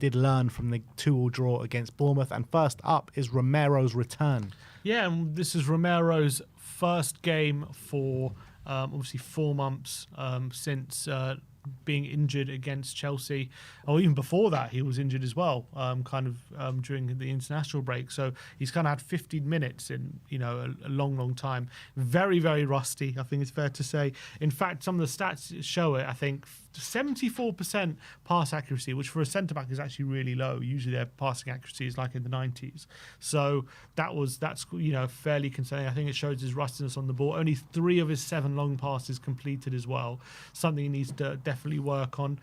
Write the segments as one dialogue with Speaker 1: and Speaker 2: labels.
Speaker 1: did learn from the 2-2 draw against Bournemouth. And first up is Romero's return.
Speaker 2: Yeah, and this is Romero's first game for obviously 4 months since being injured against Chelsea, or even before that he was injured as well, during the international break. So he's kind of had 15 minutes in a long time. Very, very rusty, I think it's fair to say. In fact, some of the stats show it. I think 74% pass accuracy, which for a centre back is actually really low. Usually their passing accuracy is like in the 90s. So that's fairly concerning. I think it shows his rustiness on the ball. Only 3 of his 7 long passes completed as well. Something he needs to definitely work on.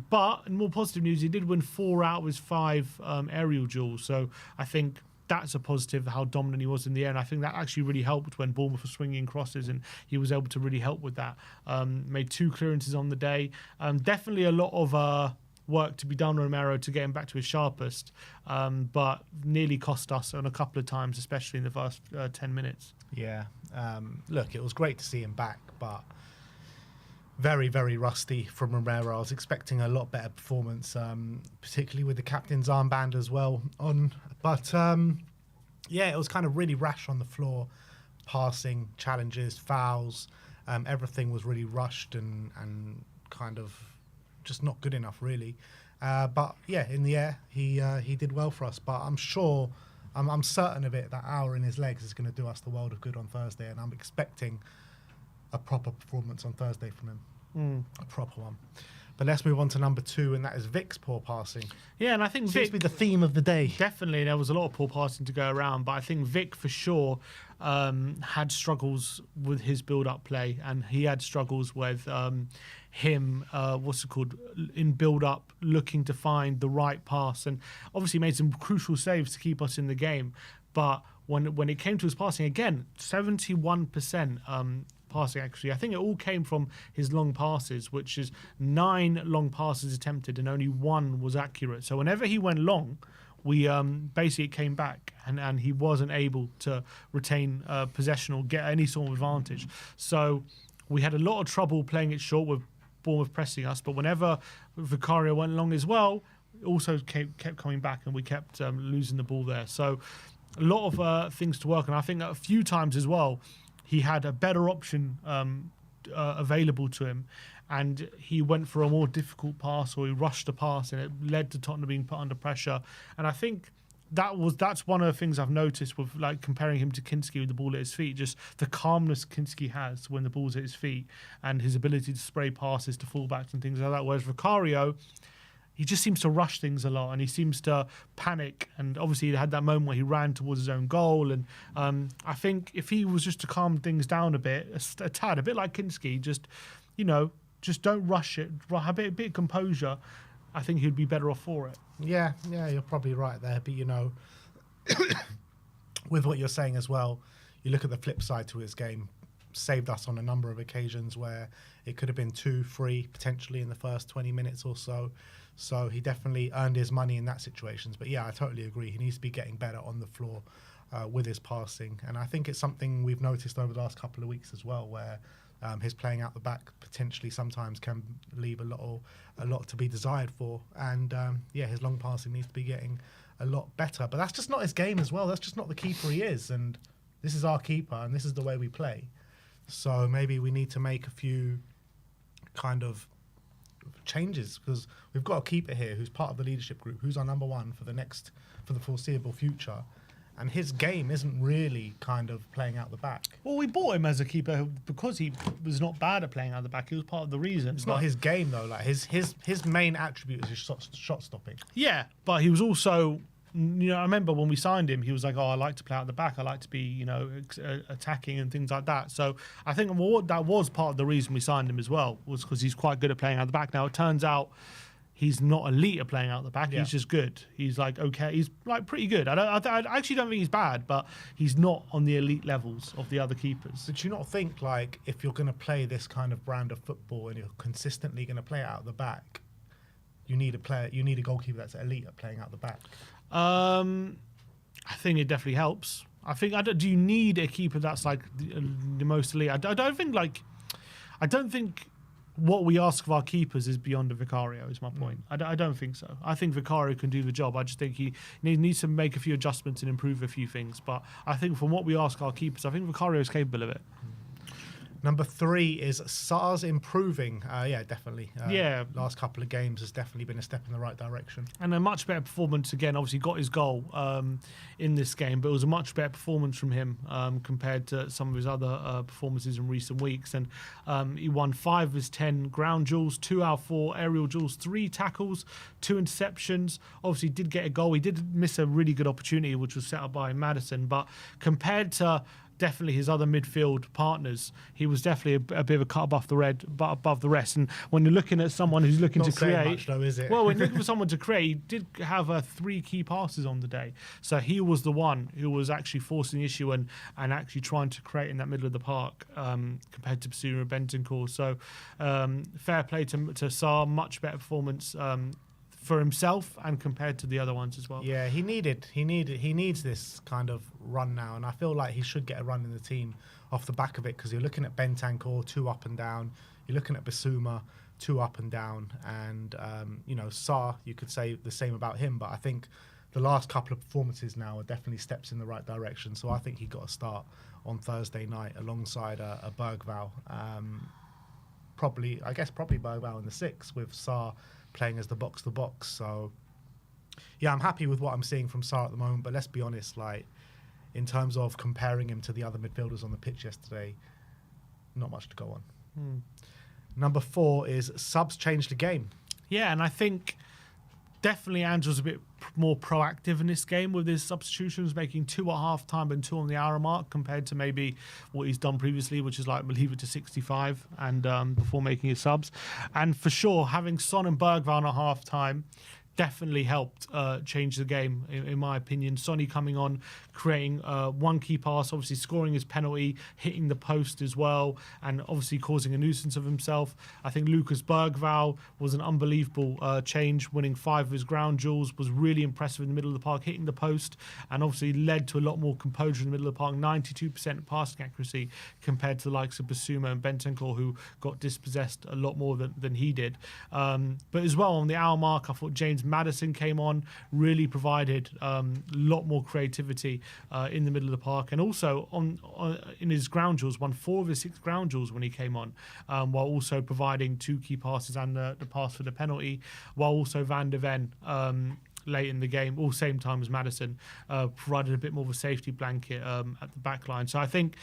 Speaker 2: But in more positive news, he did win 4 out of his 5 aerial duels. So I think that's a positive, how dominant he was in the air. And I think that actually really helped when Bournemouth was swinging crosses, and he was able to really help with that. Made 2 clearances on the day. Definitely a lot of work to be done, Romero, to get him back to his sharpest, but nearly cost us on a couple of times, especially in the first 10 minutes.
Speaker 1: Yeah. Look, it was great to see him back, but very, very rusty from Romero. I was expecting a lot better performance, particularly with the captain's armband as well on. But it was kind of really rash on the floor. Passing, challenges, fouls, everything was really rushed and kind of just not good enough, really. But yeah, in the air, he did well for us. But I'm sure, I'm certain of it, that hour in his legs is going to do us the world of good on Thursday, and I'm expecting a proper performance on Thursday from him. A proper one. But let's move on to number 2, and that is Vic's poor passing.
Speaker 2: Yeah, and I think
Speaker 1: Seems to be the theme of the day.
Speaker 2: Definitely, there was a lot of poor passing to go around, but I think Vic for sure had struggles with his build-up play, and he had struggles with him, in build-up, looking to find the right pass, and obviously made some crucial saves to keep us in the game. But when it came to his passing, again, 71% passing accuracy. I think it all came from his long passes, which is 9 long passes attempted and only 1 was accurate. So whenever he went long, we basically came back and he wasn't able to retain possession or get any sort of advantage. So we had a lot of trouble playing it short with Bournemouth pressing us, but whenever Vicario went long as well, it also kept coming back and we kept losing the ball there. So a lot of things to work on. I think a few times as well, he had a better option available to him, and he went for a more difficult pass, or he rushed a pass, and it led to Tottenham being put under pressure. And I think that's one of the things I've noticed with comparing him to Kinski with the ball at his feet, just the calmness Kinski has when the ball's at his feet, and his ability to spray passes to fullbacks and things like that. Whereas Vicario, he just seems to rush things a lot, and he seems to panic. And obviously he had that moment where he ran towards his own goal. And I think if he was just to calm things down a bit, a tad, a bit like Kinski, just don't rush it, have a bit of composure, I think he'd be better off for it.
Speaker 1: Yeah, you're probably right there. But, with what you're saying as well, you look at the flip side to his game, saved us on a number of occasions where it could have been 2-3 potentially in the first 20 minutes or so. So he definitely earned his money in that situations. But yeah, I totally agree. He needs to be getting better on the floor with his passing. And I think it's something we've noticed over the last couple of weeks as well, where his playing out the back potentially sometimes can leave a lot to be desired for. And his long passing needs to be getting a lot better. But that's just not his game as well. That's just not the keeper he is. And this is our keeper, and this is the way we play. So maybe we need to make a few kind of changes, because we've got a keeper here who's part of the leadership group, who's our number 1 for the foreseeable future, and his game isn't really kind of playing out the back.
Speaker 2: Well, we bought him as a keeper because he was not bad at playing out the back. He was part of the reason.
Speaker 1: It's not his game though. Like his main attribute is his shot stopping.
Speaker 2: Yeah, but he was also, I remember when we signed him, he was like, I like to play out the back. I like to be, attacking and things like that. So I think that was part of the reason we signed him as well, was because he's quite good at playing out the back. Now, it turns out he's not elite at playing out the back. Yeah. He's just good. He's okay. He's pretty good. I actually don't think he's bad, but he's not on the elite levels of the other keepers.
Speaker 1: But do you not think, if you're going to play this kind of brand of football and you're consistently going to play it out the back, you need a goalkeeper that's elite at playing out the back?
Speaker 2: I think it definitely helps. Do you need a keeper that's the most elite? I don't think what we ask of our keepers is beyond a Vicario, is my point. I don't think so. I think Vicario can do the job. I just think he needs to make a few adjustments and improve a few things. But I think from what we ask our keepers, I think Vicario is capable of it.
Speaker 1: Number 3 is Sarr's improving. Yeah, definitely. Last couple of games has definitely been a step in the right direction.
Speaker 2: And a much better performance again. Obviously got his goal in this game, but it was a much better performance from him compared to some of his other performances in recent weeks. And he won 5 of his 10 ground duels, 2 out of 4 aerial duels, 3 tackles, 2 interceptions. Obviously did get a goal. He did miss a really good opportunity, which was set up by Maddison. But compared to definitely his other midfield partners, he was definitely a bit of a cut above the rest. And when you're looking at someone who's looking to create,
Speaker 1: much though, is it?
Speaker 2: Well, when you're looking for someone to create, he did have 3 key passes on the day. So he was the one who was actually forcing the issue and actually trying to create in that middle of the park compared to Basuma and Bentancur. So fair play to Sarr, much better performance for himself and compared to the other ones as well.
Speaker 1: Yeah, he needs this kind of run now, and I feel like he should get a run in the team off the back of it, because you're looking at Bentancur 2 up and down, you're looking at Basuma 2 up and down, and Sarr, you could say the same about him, but I think the last couple of performances now are definitely steps in the right direction. So I think he got a start on Thursday night alongside a Bergvall. Probably Bergvall in the 6 with Sarr playing as the box-to-box. So, yeah, I'm happy with what I'm seeing from Sarr at the moment. But let's be honest, like, in terms of comparing him to the other midfielders on the pitch yesterday, not much to go on. Number 4 is subs changed the game.
Speaker 2: Yeah, and I think definitely Ange was a bit more proactive in this game with his substitutions, making 2 at half-time and 2 on the hour mark compared to maybe what he's done previously, which is like leave it to 65 and before making his subs. And for sure, having Son and Bergvall at half-time definitely helped change the game, in my opinion. Sonny coming on, creating 1 key pass, obviously scoring his penalty, hitting the post as well, and obviously causing a nuisance of himself. I think Lucas Bergvall was an unbelievable change, winning 5 of his ground duels, was really impressive in the middle of the park, hitting the post, and obviously led to a lot more composure in the middle of the park, 92% passing accuracy compared to the likes of Basuma and Bentancur, who got dispossessed a lot more than he did. But as well, on the hour mark, I thought James Maddison came on, really provided a lot more creativity in the middle of the park, and also in his ground duels, won 4 of his 6 ground duels when he came on, while also providing 2 key passes and the pass for the penalty, while also Van de Ven late in the game, all same time as Maddison, provided a bit more of a safety blanket at the back line. So I think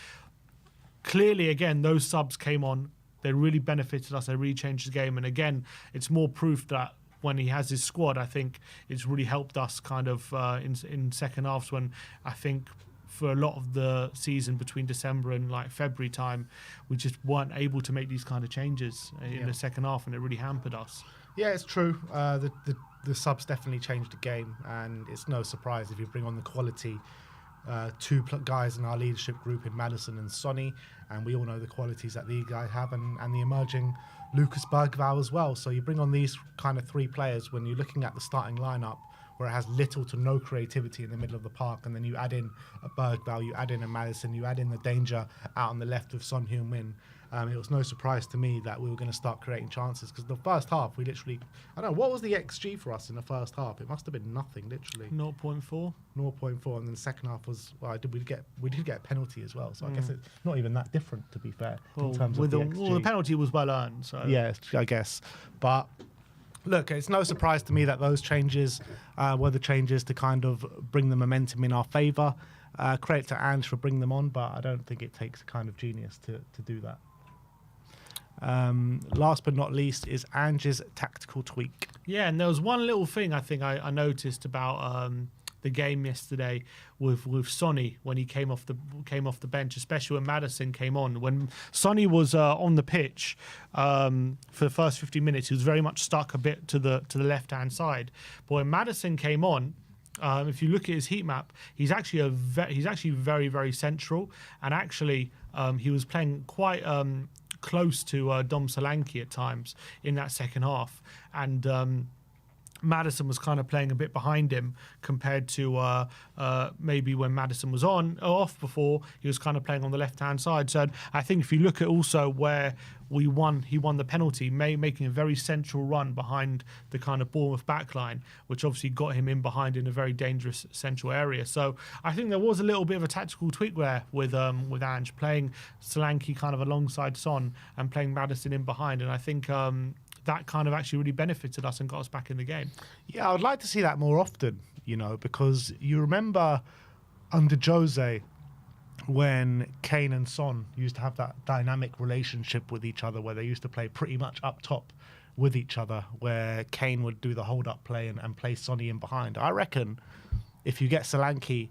Speaker 2: clearly, again, those subs came on, they really benefited us, they really changed the game, and again, it's more proof that when he has his squad, I think it's really helped us kind of in second halves, when I think for a lot of the season between December and like February time, we just weren't able to make these kind of changes in the second half, and it really hampered us.
Speaker 1: Yeah, it's true. The subs definitely changed the game, and it's no surprise if you bring on the quality 2 guys in our leadership group in Maddison and Sonny, and we all know the qualities that these guys have, and the emerging Lucas Bergvall as well. So you bring on these kind of 3 players when you're looking at the starting lineup, where it has little to no creativity in the middle of the park, and then you add in a Bergvall, you add in a Maddison, you add in the danger out on the left with Son Heung-min. It was no surprise to me that we were going to start creating chances, because the first half we literally, I don't know, what was the XG for us in the first half? It must have been nothing, literally.
Speaker 2: 0.4.
Speaker 1: 0.4, and then the second half was, well, we did get a penalty as well, so I guess it's not even that different, to be fair, in terms of the XG.
Speaker 2: Well, the penalty was well earned, so
Speaker 1: yeah, I guess. But look, it's no surprise to me that those changes were the changes to kind of bring the momentum in our favour. Credit to Ange for bringing them on, but I don't think it takes a kind of genius to do that. Last but not least is Ange's tactical tweak.
Speaker 2: Yeah, and there was one little thing I think I noticed about the game yesterday with Sonny when he came off the bench, especially when Maddison came on. When Sonny was on the pitch for the first 50 minutes, he was very much stuck a bit to the left hand side. But when Maddison came on, if you look at his heat map, he's actually very, very central, and actually he was playing quite close to Dom Solanke at times in that second half, and Maddison was kind of playing a bit behind him compared to maybe when Maddison was on or off before, he was kind of playing on the left hand side. So I think if you look at also where he won the penalty, making a very central run behind the kind of Bournemouth backline, which obviously got him in behind in a very dangerous central area. So I think there was a little bit of a tactical tweak there with Ange playing Solanke kind of alongside Son and playing Maddison in behind, and I think that kind of actually really benefited us and got us back in the game.
Speaker 1: Yeah, I would like to see that more often, because you remember under Jose when Kane and Son used to have that dynamic relationship with each other where they used to play pretty much up top with each other, where Kane would do the hold-up play and play Sonny in behind. I reckon if you get Solanke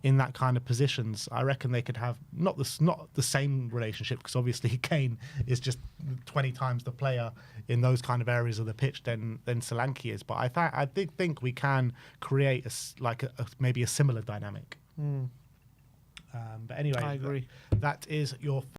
Speaker 1: in that kind of positions, I reckon they could have not the same relationship, because obviously Kane is just 20 times the player in those kind of areas of the pitch than Solanke is. But I did think we can create maybe a similar dynamic. But anyway,
Speaker 2: I agree.
Speaker 1: That is your